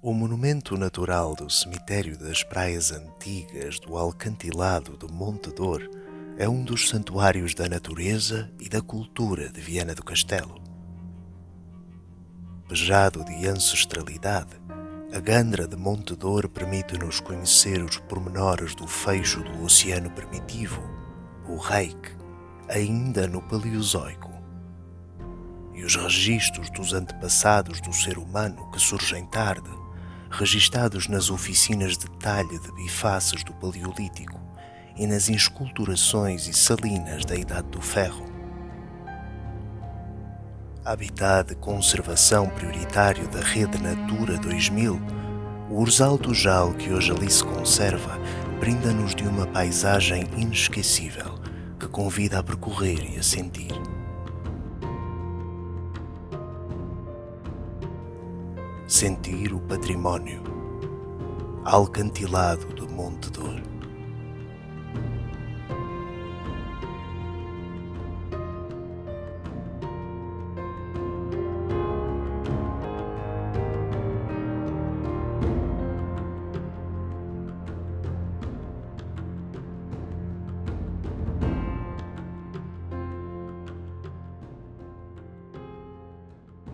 O monumento natural do cemitério das praias antigas do Alcantilado de Monte Dor é um dos santuários da natureza e da cultura de Viana do Castelo. Pejado de ancestralidade, a Gandra de Monte Dor permite-nos conhecer os pormenores do fecho do oceano primitivo, o Reik, ainda no Paleozoico, e os registros dos antepassados do ser humano que surgem tarde, registados nas oficinas de talhe de bifaces do Paleolítico e nas esculturações e salinas da Idade do Ferro. Habitat de conservação prioritário da Rede Natura 2000, o Urzal do Jal que hoje ali se conserva brinda-nos de uma paisagem inesquecível que convida a percorrer e a sentir. Sentir o património. Alcantilado de Monte Dor.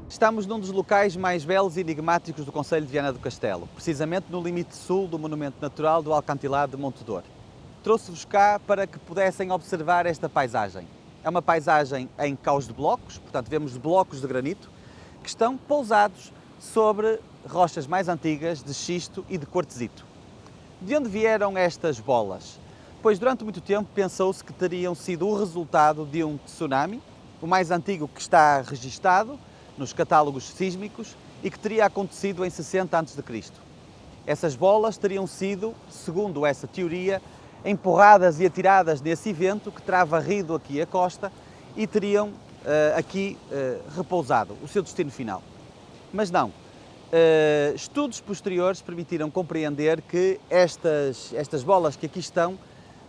Estamos num dos locais mais belos e enigmáticos do concelho de Viana do Castelo, precisamente no limite sul do monumento natural do Alcantilado de Monte Dor. Trouxe-vos cá para que pudessem observar esta paisagem. É uma paisagem em caos de blocos, portanto vemos blocos de granito que estão pousados sobre rochas mais antigas de xisto e de quartzito. De onde vieram estas bolas? Pois durante muito tempo pensou-se que teriam sido o resultado de um tsunami, o mais antigo que está registado nos catálogos sísmicos e que teria acontecido em 60 a.C. Essas bolas teriam sido, segundo essa teoria, empurradas e atiradas nesse evento que terá varrido aqui a costa e teriam aqui repousado, o seu destino final. Mas não. Estudos posteriores permitiram compreender que estas bolas que aqui estão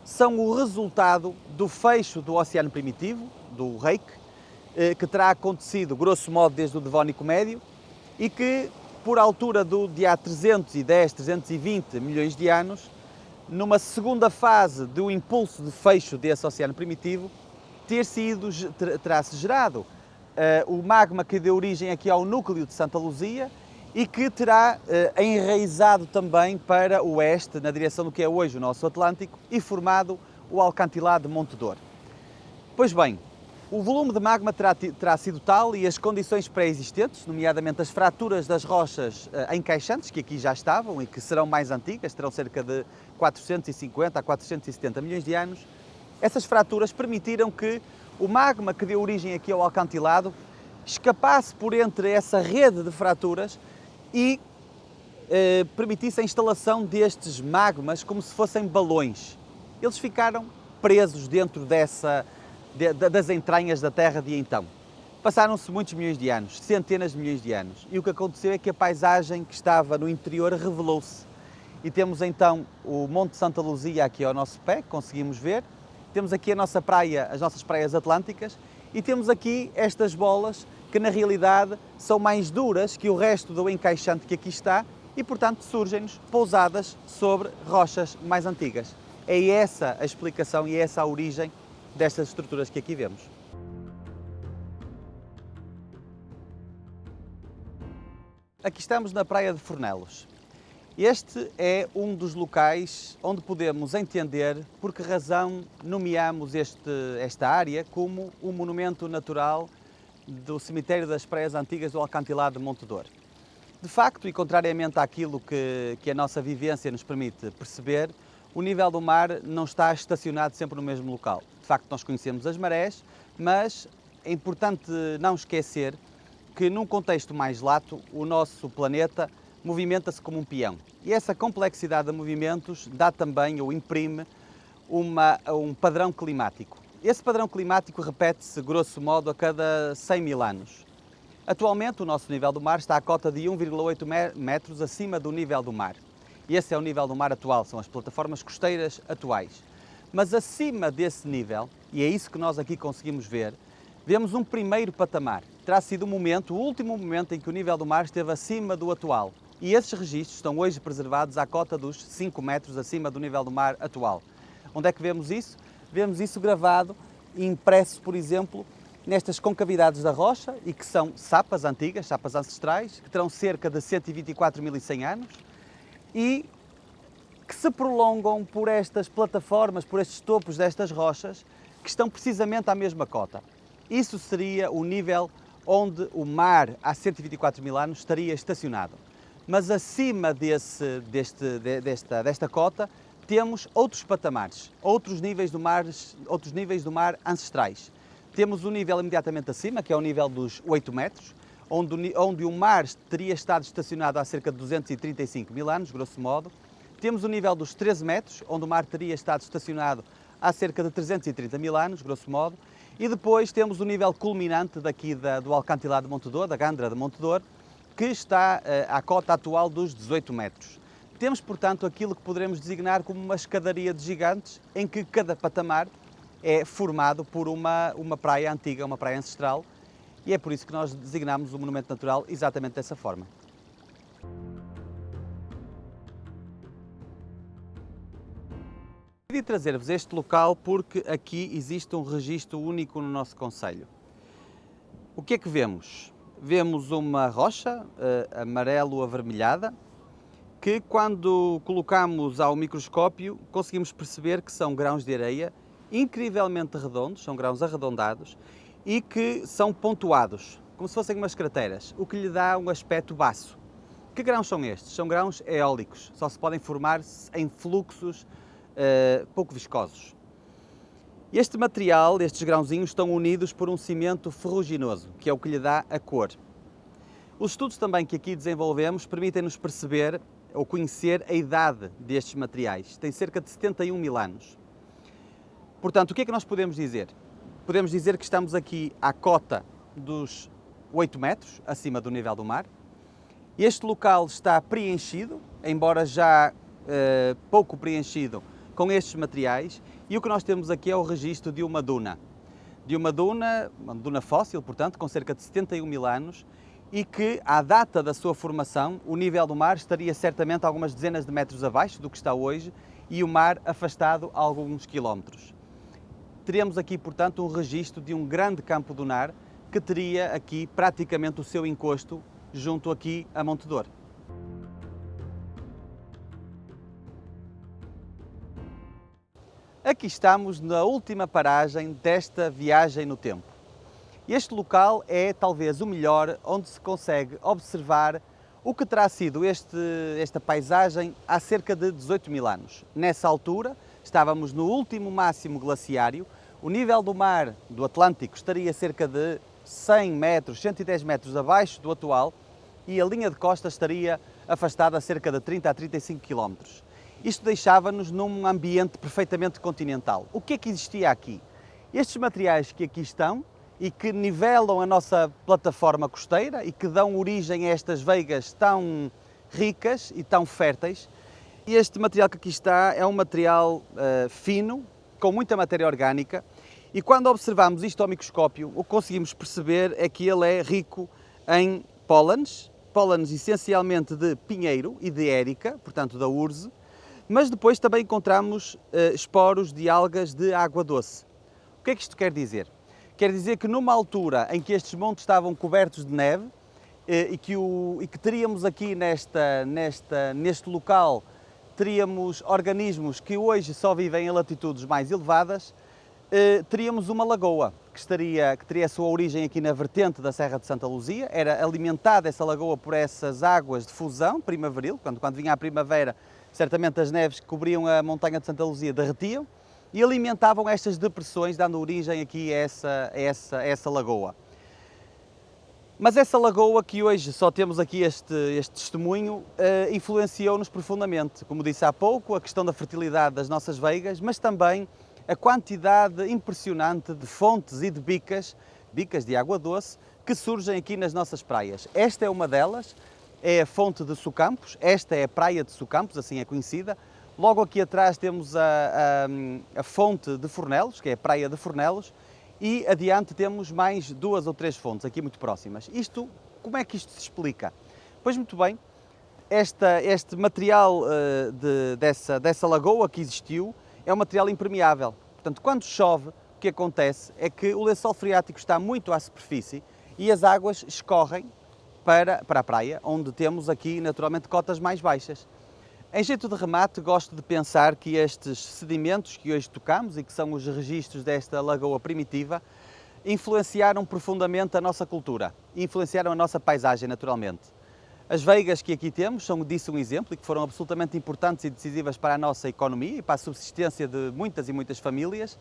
são o resultado do fecho do Oceano Primitivo, do Reik, que terá acontecido, grosso modo, desde o Devónico Médio e que, por altura de há 310, 320 milhões de anos, numa segunda fase do impulso de fecho desse Oceano Primitivo, terá-se gerado o magma que deu origem aqui ao núcleo de Santa Luzia e que terá enraizado também para o oeste, na direção do que é hoje o nosso Atlântico, e formado o Alcantilado de Monte Dor. Pois bem, o volume de magma terá sido tal e as condições pré-existentes, nomeadamente as fraturas das rochas encaixantes, que aqui já estavam e que serão mais antigas, terão cerca de 450 a 470 milhões de anos, essas fraturas permitiram que o magma que deu origem aqui ao alcantilado escapasse por entre essa rede de fraturas e permitisse a instalação destes magmas como se fossem balões. Eles ficaram presos dentro das entranhas da Terra de então. Passaram-se muitos milhões de anos, centenas de milhões de anos, e o que aconteceu é que a paisagem que estava no interior revelou-se. E temos então o Monte Santa Luzia aqui ao nosso pé, que conseguimos ver, temos aqui a nossa praia, as nossas praias atlânticas, e temos aqui estas bolas que na realidade são mais duras que o resto do encaixante que aqui está e, portanto, surgem-nos pousadas sobre rochas mais antigas. É essa a explicação e é essa a origem destas estruturas que aqui vemos. Aqui estamos na Praia de Fornelos. Este é um dos locais onde podemos entender por que razão nomeamos esta área como um monumento natural do cemitério das praias antigas do Alcantilado de Monte Dor. De facto, e contrariamente àquilo que a nossa vivência nos permite perceber, o nível do mar não está estacionado sempre no mesmo local. De facto, nós conhecemos as marés, mas é importante não esquecer que num contexto mais lato, o nosso planeta movimenta-se como um peão. E essa complexidade de movimentos dá também ou imprime um padrão climático. Esse padrão climático repete-se, grosso modo, a cada 100 mil anos. Atualmente, o nosso nível do mar está à cota de 1,8 metros acima do nível do mar. E esse é o nível do mar atual, são as plataformas costeiras atuais. Mas acima desse nível, e é isso que nós aqui conseguimos ver, vemos um primeiro patamar. Terá sido o último momento em que o nível do mar esteve acima do atual. E esses registros estão hoje preservados à cota dos 5 metros acima do nível do mar atual. Onde é que vemos isso? Vemos isso gravado e impresso, por exemplo, nestas concavidades da rocha e que são sapas antigas, sapas ancestrais, que terão cerca de 124.100 anos e que se prolongam por estas plataformas, por estes topos destas rochas, que estão precisamente à mesma cota. Isso seria o nível onde o mar, há 124.000 anos, estaria estacionado. Mas acima desta cota temos outros patamares, outros níveis do mar ancestrais. Temos o nível imediatamente acima, que é o nível dos 8 metros, onde o mar teria estado estacionado há cerca de 235.000 anos, grosso modo. Temos o nível dos 13 metros, onde o mar teria estado estacionado há cerca de 330.000 anos, grosso modo. E depois temos o nível culminante daqui do alcantilado de Montedor, da Gandra de Montedor, que está à cota atual dos 18 metros. Temos, portanto, aquilo que poderemos designar como uma escadaria de gigantes, em que cada patamar é formado por uma praia antiga, uma praia ancestral, e é por isso que nós designamos o monumento natural exatamente dessa forma. Decidi trazer-vos este local porque aqui existe um registro único no nosso concelho. O que é que vemos? Vemos uma rocha amarelo-avermelhada que, quando colocamos ao microscópio, conseguimos perceber que são grãos de areia incrivelmente redondos, são grãos arredondados e que são pontuados, como se fossem umas crateras, o que lhe dá um aspecto baço. Que grãos são estes? São grãos eólicos, só se podem formar em fluxos pouco viscosos. Este material, estes grãozinhos, estão unidos por um cimento ferruginoso, que é o que lhe dá a cor. Os estudos também que aqui desenvolvemos permitem-nos perceber ou conhecer a idade destes materiais. Tem cerca de 71.000 anos. Portanto, o que é que nós podemos dizer? Podemos dizer que estamos aqui à cota dos 8 metros, acima do nível do mar. Este local está preenchido, embora já pouco preenchido, com estes materiais, e o que nós temos aqui é o registro de uma duna. Uma duna fóssil, portanto, com cerca de 71.000 anos, e que, à data da sua formação, o nível do mar estaria certamente algumas dezenas de metros abaixo do que está hoje e o mar afastado a alguns quilómetros. Teríamos aqui, portanto, um registro de um grande campo dunar que teria aqui praticamente o seu encosto junto aqui a Montedor. Aqui estamos na última paragem desta viagem no tempo. Este local é talvez o melhor onde se consegue observar o que terá sido esta paisagem há cerca de 18.000 anos. Nessa altura estávamos no último máximo glaciário, o nível do mar do Atlântico estaria cerca de 100 metros, 110 metros abaixo do atual e a linha de costa estaria afastada a cerca de 30 a 35 quilómetros. Isto deixava-nos num ambiente perfeitamente continental. O que é que existia aqui? Estes materiais que aqui estão e que nivelam a nossa plataforma costeira e que dão origem a estas veigas tão ricas e tão férteis. Este material que aqui está é um material fino, com muita matéria orgânica, e quando observamos isto ao microscópio, o que conseguimos perceber é que ele é rico em pólenes essencialmente de pinheiro e de érica, portanto da urze, mas depois também encontramos esporos de algas de água doce. O que é que isto quer dizer? Quer dizer que numa altura em que estes montes estavam cobertos de neve e que teríamos aqui neste local, teríamos organismos que hoje só vivem em latitudes mais elevadas, teríamos uma lagoa que teria a sua origem aqui na vertente da Serra de Santa Luzia. Era alimentada essa lagoa por essas águas de fusão primaveril, quando vinha a primavera, certamente as neves que cobriam a montanha de Santa Luzia derretiam e alimentavam estas depressões, dando origem aqui a essa lagoa. Mas essa lagoa, que hoje só temos aqui este testemunho, influenciou-nos profundamente. Como disse há pouco, a questão da fertilidade das nossas veigas, mas também a quantidade impressionante de fontes e de bicas de água doce, que surgem aqui nas nossas praias. Esta é uma delas, é a fonte de Socampos, esta é a praia de Socampos, assim é conhecida. Logo aqui atrás temos a fonte de Fornelos, que é a praia de Fornelos, e adiante temos mais 2 ou 3 fontes aqui muito próximas. Como é que isto se explica? Pois muito bem, Este material dessa lagoa que existiu é um material impermeável. Portanto, quando chove, o que acontece é que o lençol freático está muito à superfície e as águas escorrem para a praia, onde temos aqui naturalmente cotas mais baixas. Em jeito de remate, gosto de pensar que estes sedimentos que hoje tocamos e que são os registros desta lagoa primitiva influenciaram profundamente a nossa cultura, influenciaram a nossa paisagem naturalmente. As veigas que aqui temos são disso um exemplo e que foram absolutamente importantes e decisivas para a nossa economia e para a subsistência de muitas e muitas famílias,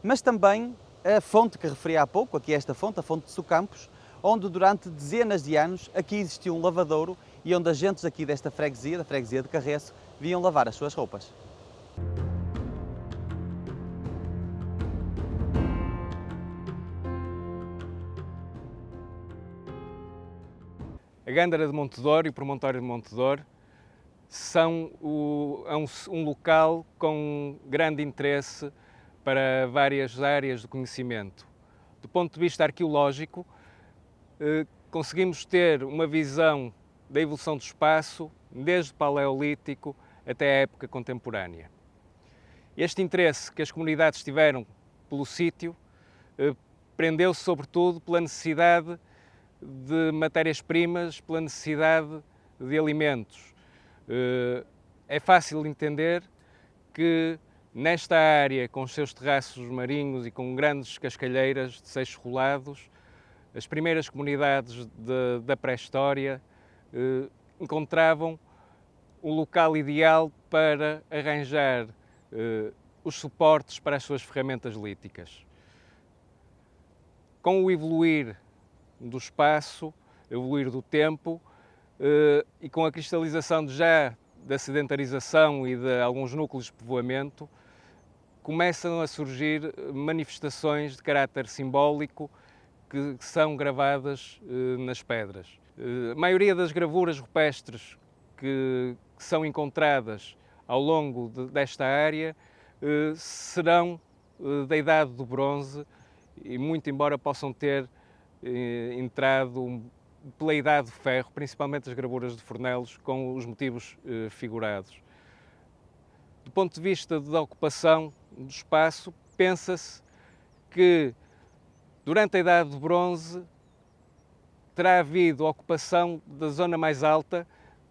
mas também a fonte que referi há pouco, aqui esta fonte, a fonte de Socampos, onde durante dezenas de anos aqui existiu um lavadouro e onde as gentes aqui desta freguesia, da freguesia de Carreço, vinham lavar as suas roupas. A Gândara de Montedor e o Promontório de Montedor são um local com grande interesse para várias áreas do conhecimento. Do ponto de vista arqueológico, conseguimos ter uma visão da evolução do espaço desde o Paleolítico até a época contemporânea. Este interesse que as comunidades tiveram pelo sítio prendeu-se sobretudo pela necessidade de matérias-primas, pela necessidade de alimentos. É fácil entender que nesta área, com os seus terraços marinhos e com grandes cascalheiras de seixos rolados, as primeiras comunidades da pré-história encontravam um local ideal para arranjar os suportes para as suas ferramentas líticas. Com o evoluir do espaço, evoluir do tempo e com a cristalização da sedentarização e de alguns núcleos de povoamento, começam a surgir manifestações de caráter simbólico que são gravadas nas pedras. A maioria das gravuras rupestres que são encontradas ao longo desta área serão da Idade do Bronze e, muito embora possam ter entrado pela Idade do Ferro, principalmente as gravuras de Fornelos, com os motivos figurados. Do ponto de vista da ocupação do espaço, pensa-se que durante a Idade do Bronze terá havido a ocupação da zona mais alta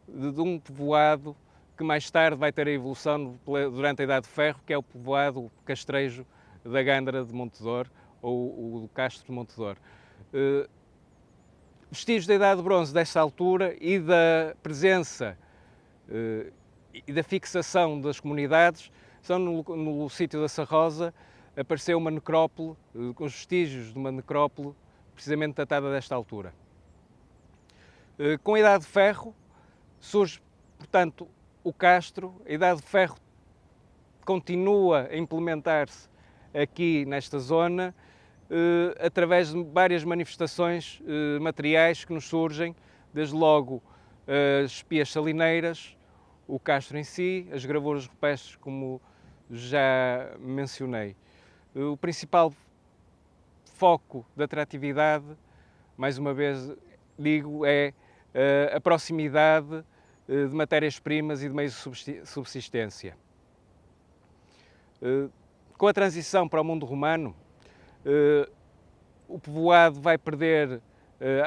de um povoado que mais tarde vai ter a evolução durante a Idade do Ferro, que é o povoado castrejo da Gândara de Montedor, ou o do Castro de Montedor. Vestígios da Idade do Bronze desta altura e da presença e da fixação das comunidades são no sítio da Sarrosa. Apareceu uma necrópole, com os vestígios de uma necrópole precisamente datada desta altura. Com a Idade de Ferro surge, portanto, o Castro. A Idade de Ferro continua a implementar-se aqui nesta zona através de várias manifestações materiais que nos surgem, desde logo as pias salineiras, o Castro em si, as gravuras rupestres, como já mencionei. O principal foco de atratividade, mais uma vez digo, é a proximidade de matérias-primas e de meios de subsistência. Com a transição para o mundo romano, o povoado vai perder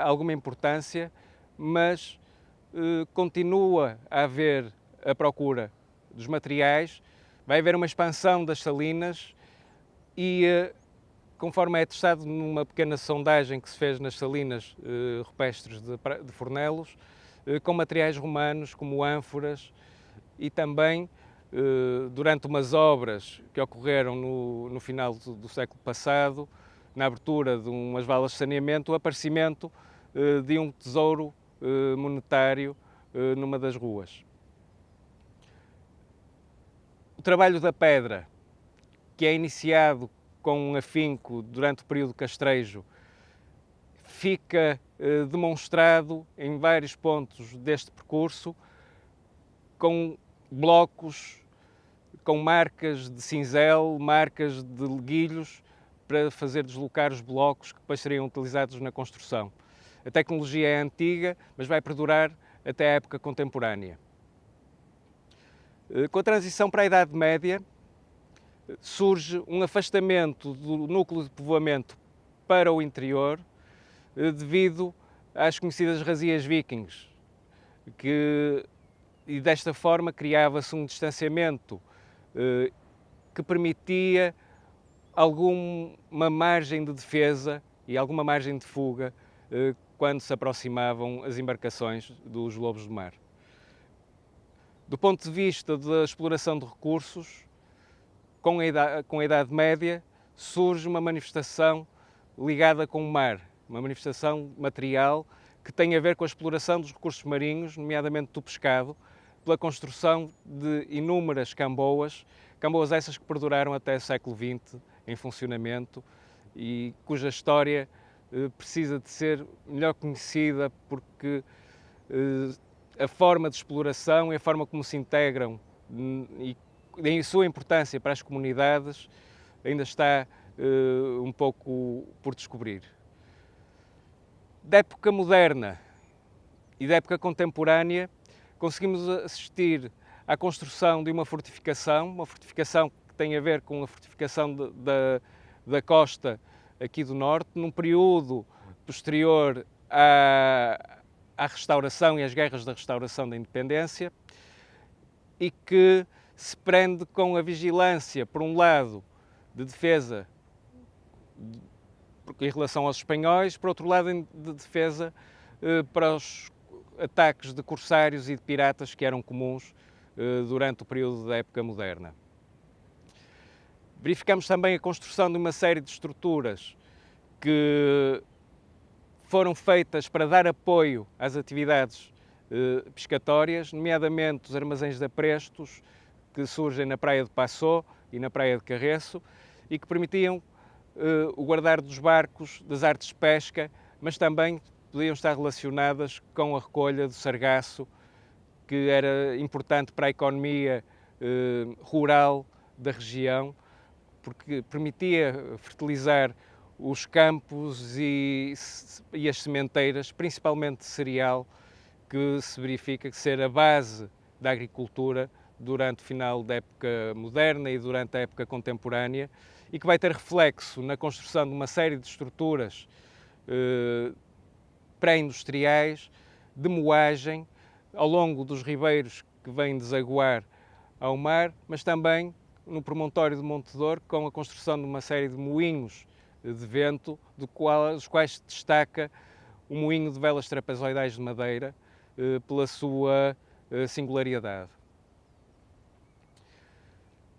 alguma importância, mas continua a haver a procura dos materiais, vai haver uma expansão das salinas e, conforme é atestado numa pequena sondagem que se fez nas salinas rupestres de Fornelos, com materiais romanos como ânforas e também durante umas obras que ocorreram no final do século passado, na abertura de umas valas de saneamento, o aparecimento de um tesouro monetário numa das ruas. O trabalho da pedra, que é iniciado com um afinco durante o período castrejo, fica demonstrado em vários pontos deste percurso, com blocos, com marcas de cinzel, marcas de leguilhos, para fazer deslocar os blocos que depois seriam utilizados na construção. A tecnologia é antiga, mas vai perdurar até à época contemporânea. Com a transição para a Idade Média, surge um afastamento do núcleo de povoamento para o interior, devido às conhecidas razias vikings, e desta forma criava-se um distanciamento que permitia alguma margem de defesa e alguma margem de fuga quando se aproximavam as embarcações dos lobos do mar. Do ponto de vista da exploração de recursos, com a Idade Média, surge uma manifestação ligada com o mar, uma manifestação material que tem a ver com a exploração dos recursos marinhos, nomeadamente do pescado, pela construção de inúmeras camboas essas que perduraram até o século XX em funcionamento e cuja história precisa de ser melhor conhecida, porque a forma de exploração e a forma como se integram e a sua importância para as comunidades ainda está um pouco por descobrir. Da época moderna e da época contemporânea, conseguimos assistir à construção de uma fortificação que tem a ver com a fortificação da costa aqui do norte, num período posterior à restauração e às guerras da restauração da independência, e que se prende com a vigilância, por um lado, de defesa em relação aos espanhóis, por outro lado, de defesa para os ataques de corsários e de piratas que eram comuns durante o período da época moderna. Verificamos também a construção de uma série de estruturas que foram feitas para dar apoio às atividades pescatórias, nomeadamente os armazéns de aprestos que surgem na praia de Passó e na praia de Carreço e que permitiam o guardar dos barcos, das artes de pesca, mas também podiam estar relacionadas com a recolha do sargaço, que era importante para a economia rural da região, porque permitia fertilizar os campos e as sementeiras, principalmente de cereal, que se verifica que ser a base da agricultura durante o final da época moderna e durante a época contemporânea, e que vai ter reflexo na construção de uma série de estruturas pré-industriais de moagem ao longo dos ribeiros que vêm desaguar ao mar, mas também no promontório de Montedor, com a construção de uma série de moinhos de vento, dos quais se destaca o moinho de velas trapezoidais de madeira pela sua singularidade.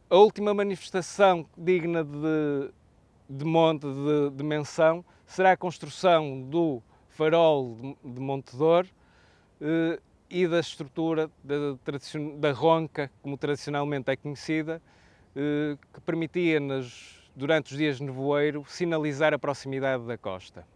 A última manifestação digna de monte, de menção, será a construção do farol de Montedor e da estrutura da ronca, como tradicionalmente é conhecida, que permitia, durante os dias de nevoeiro, sinalizar a proximidade da costa.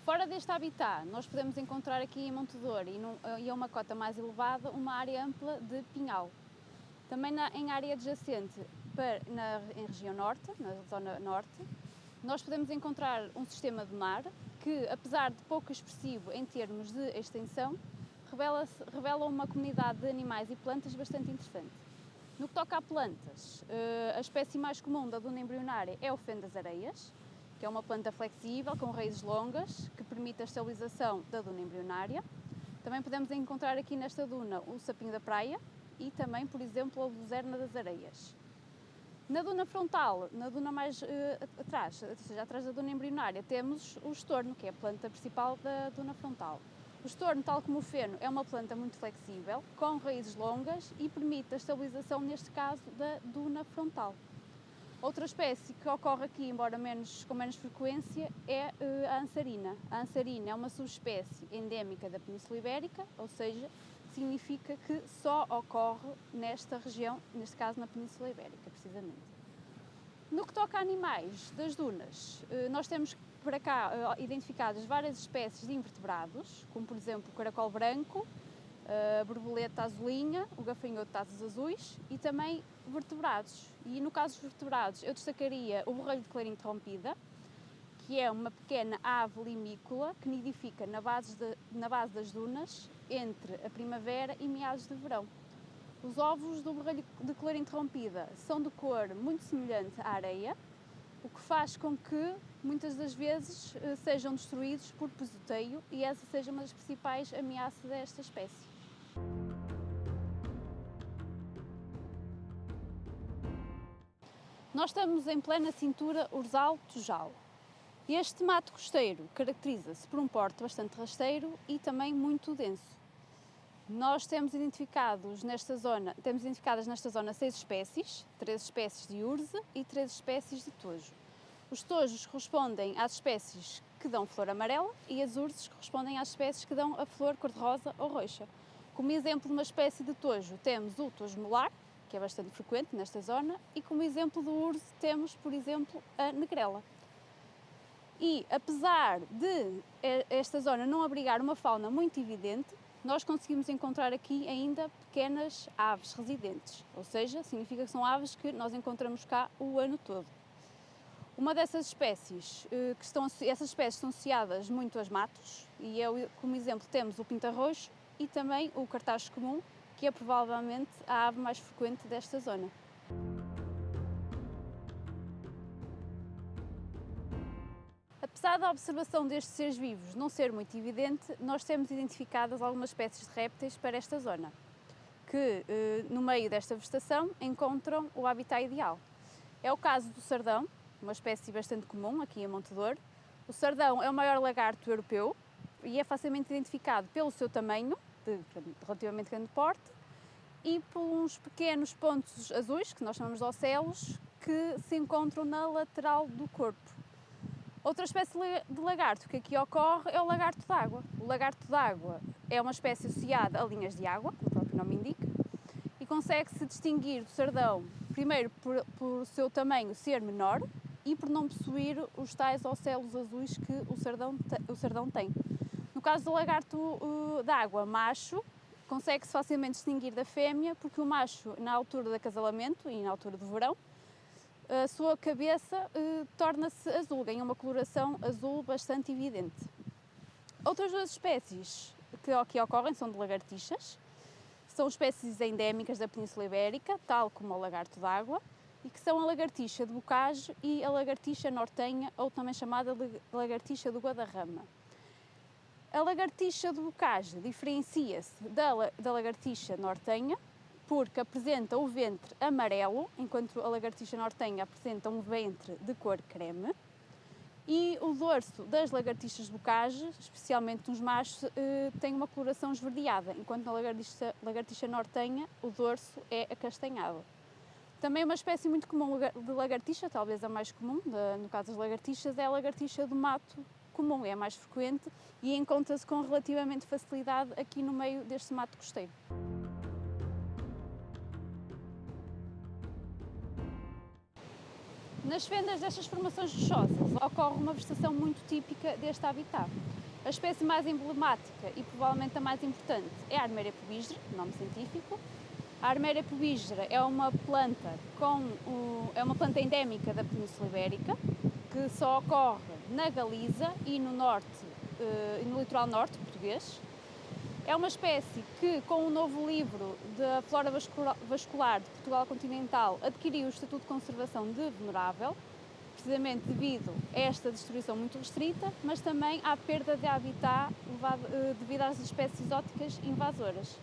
Fora deste habitat, nós podemos encontrar aqui em Montedor e a uma cota mais elevada uma área ampla de pinhal. Também em área adjacente, em região norte, na zona norte, nós podemos encontrar um sistema de mar que, apesar de pouco expressivo em termos de extensão, revela uma comunidade de animais e plantas bastante interessante. No que toca a plantas, a espécie mais comum da duna embrionária é o feno das areias, que é uma planta flexível com raízes longas que permite a estabilização da duna embrionária. Também podemos encontrar aqui nesta duna o sapinho da praia e também, por exemplo, a luzerna das areias. Na duna frontal, na duna mais atrás, ou seja, atrás da duna embrionária, temos o estorno, que é a planta principal da duna frontal. O estorno, tal como o feno, é uma planta muito flexível, com raízes longas e permite a estabilização, neste caso, da duna frontal. Outra espécie que ocorre aqui, embora com menos frequência, é a ansarina. A ansarina é uma subespécie endémica da Península Ibérica, ou seja, significa que só ocorre nesta região, neste caso na Península Ibérica, precisamente. No que toca a animais das dunas, nós temos para cá identificadas várias espécies de invertebrados, como por exemplo o caracol branco a borboleta azulinha, o gafanhoto de asas azuis e também vertebrados. E no caso dos vertebrados eu destacaria o borrelho de clarim interrompida, que é uma pequena ave limícola que nidifica na base das dunas entre a primavera e meados de verão. Os ovos do borrelho de clarim interrompida são de cor muito semelhante à areia, o que faz com que muitas das vezes sejam destruídos por pisoteio e essa seja uma das principais ameaças desta espécie. Nós estamos em plena cintura Orzal-Tujal. Este mato costeiro caracteriza-se por um porte bastante rasteiro e também muito denso. Nós temos identificadas nesta zona 6 espécies, 3 espécies de urze e 3 espécies de tojo. Os tojos correspondem às espécies que dão flor amarela e as urzes correspondem às espécies que dão a flor cor-de-rosa ou roxa. Como exemplo de uma espécie de tojo temos o tojo molar, que é bastante frequente nesta zona, e como exemplo do urze temos, por exemplo, a negrela. E apesar de esta zona não abrigar uma fauna muito evidente, nós conseguimos encontrar aqui ainda pequenas aves residentes, ou seja, significa que são aves que nós encontramos cá o ano todo. Uma dessas espécies, essas espécies estão associadas muito aos matos, e como exemplo temos o pinta-roxo e também o cartacho comum, que é provavelmente a ave mais frequente desta zona. Apesar da observação destes seres vivos não ser muito evidente, nós temos identificadas algumas espécies de répteis para esta zona, que no meio desta vegetação encontram o habitat ideal. É o caso do sardão, uma espécie bastante comum aqui em Montedor. O sardão é o maior lagarto europeu e é facilmente identificado pelo seu tamanho, de relativamente grande porte, e por uns pequenos pontos azuis, que nós chamamos de ocelos, que se encontram na lateral do corpo. Outra espécie de lagarto que aqui ocorre é o lagarto d'água. O lagarto d'água é uma espécie associada a linhas de água, como o próprio nome indica, e consegue-se distinguir do sardão, primeiro por o seu tamanho ser menor e por não possuir os tais ocelos azuis que o sardão tem. No caso do lagarto d'água macho, consegue-se facilmente distinguir da fêmea porque o macho, na altura do acasalamento e na altura do verão, a sua cabeça torna-se azul, ganha uma coloração azul bastante evidente. Outras 2 espécies que aqui ocorrem são de lagartixas. São espécies endémicas da Península Ibérica, tal como o lagarto d'água, e que são a lagartixa de bocage e a lagartixa nortenha, ou também chamada lagartixa do Guadarrama. A lagartixa de bocage diferencia-se da lagartixa nortenha, porque apresenta o ventre amarelo, enquanto a lagartixa nortenha apresenta um ventre de cor creme. E o dorso das lagartixas de bocage, especialmente nos machos, tem uma coloração esverdeada, enquanto na lagartixa nortenha o dorso é acastanhado. Também uma espécie muito comum de lagartixa, talvez a mais comum, no caso das lagartixas, é a lagartixa do mato comum, é a mais frequente e encontra-se com relativamente facilidade aqui no meio deste mato costeiro. Nas fendas destas formações rochosas ocorre uma vegetação muito típica deste habitat. A espécie mais emblemática e provavelmente a mais importante é a Armeria pubiscere, nome científico. A Armeria pubiscere é uma planta endémica da Península Ibérica, que só ocorre na Galiza e no litoral norte português. É uma espécie que, com o novo livro da Flora Vascular de Portugal Continental, adquiriu o estatuto de conservação de vulnerável, precisamente devido a esta destruição muito restrita, mas também à perda de habitat devido às espécies exóticas invasoras.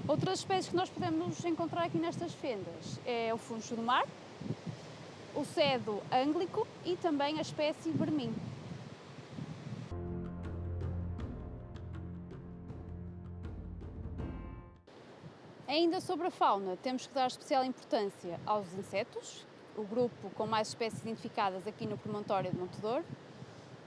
Outras espécies que nós podemos encontrar aqui nestas fendas é o funcho do mar, o cedo ânglico e também a espécie vermim. Ainda sobre a fauna, temos que dar especial importância aos insetos, o grupo com mais espécies identificadas aqui no promontório de Montedor.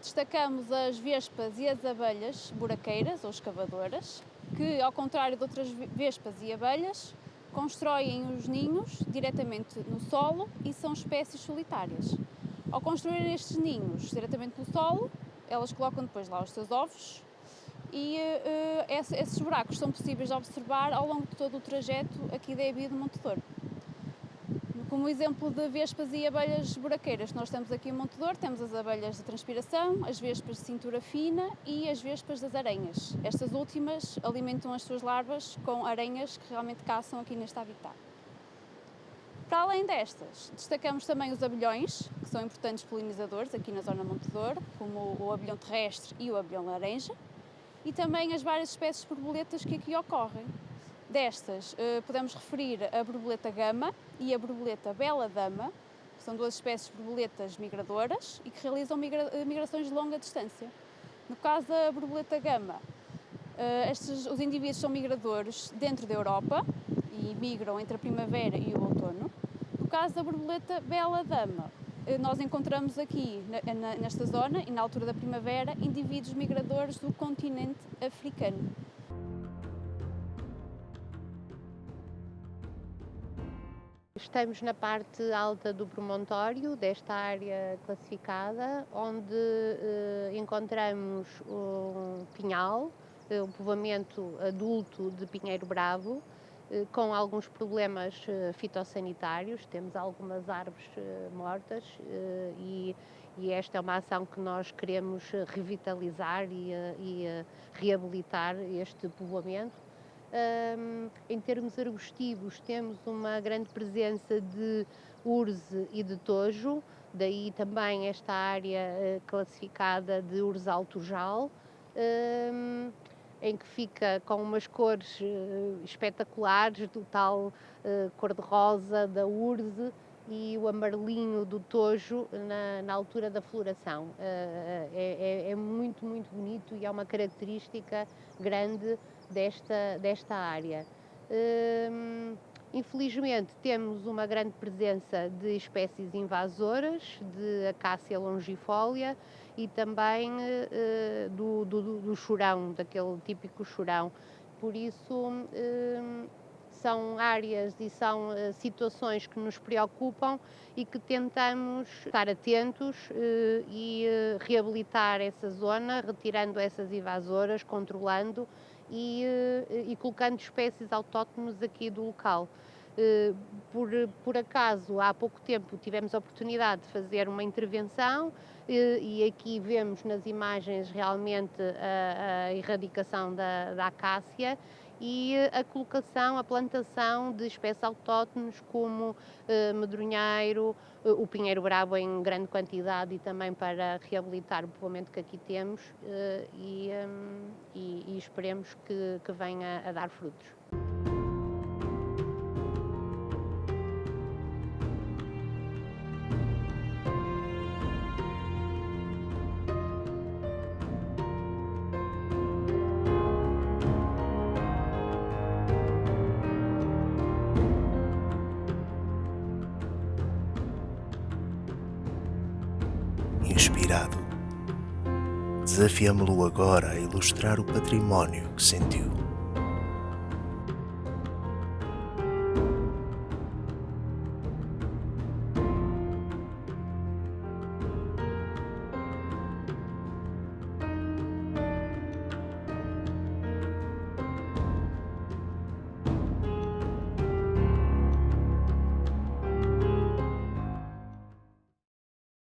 Destacamos as vespas e as abelhas buraqueiras ou escavadoras, que, ao contrário de outras vespas e abelhas, constroem os ninhos diretamente no solo e são espécies solitárias. Ao construírem estes ninhos diretamente no solo, elas colocam depois lá os seus ovos e esses buracos são possíveis de observar ao longo de todo o trajeto aqui da EBI de Monte Douro. Como exemplo de vespas e abelhas buraqueiras que nós temos aqui em Monte Douro, temos as abelhas de transpiração, as vespas de cintura fina e as vespas das aranhas. Estas últimas alimentam as suas larvas com aranhas que realmente caçam aqui neste habitat. Para além destas, destacamos também os abelhões, que são importantes polinizadores aqui na zona Monte Douro, como o abelhão terrestre e o abelhão laranja, e também as várias espécies de borboletas que aqui ocorrem. Destas, podemos referir a borboleta gama e a borboleta bela-dama, que são duas espécies de borboletas migradoras e que realizam migrações de longa distância. No caso da borboleta gama, os indivíduos são migradores dentro da Europa e migram entre a primavera e o outono. No caso da borboleta bela-dama, nós encontramos aqui nesta zona e na altura da primavera indivíduos migradores do continente africano. Estamos na parte alta do promontório desta área classificada, onde encontramos um pinhal, um povoamento adulto de pinheiro bravo, com alguns problemas fitossanitários. Temos algumas árvores mortas e esta é uma ação que nós queremos revitalizar e reabilitar este povoamento. Em termos arbustivos, temos uma grande presença de urze e de tojo, daí também esta área classificada de urze altojal, em que fica com umas cores espetaculares, do tal cor-de-rosa da urze e o amarelinho do tojo na altura da floração. É muito, muito bonito e é uma característica grande desta área. Infelizmente temos uma grande presença de espécies invasoras, de acácia longifólia e também do chorão, daquele típico chorão. Por isso são áreas e são situações que nos preocupam e que tentamos estar atentos e reabilitar essa zona, retirando essas invasoras, controlando e colocando espécies autóctones aqui do local. Por acaso, há pouco tempo tivemos a oportunidade de fazer uma intervenção e aqui vemos nas imagens realmente a erradicação da acácia e a colocação, a plantação de espécies autóctones como medronheiro, o pinheiro bravo em grande quantidade e também para reabilitar o povoamento que aqui temos e esperemos que venha a dar frutos. Inspirado, desafiamo-lo agora a ilustrar o património que sentiu.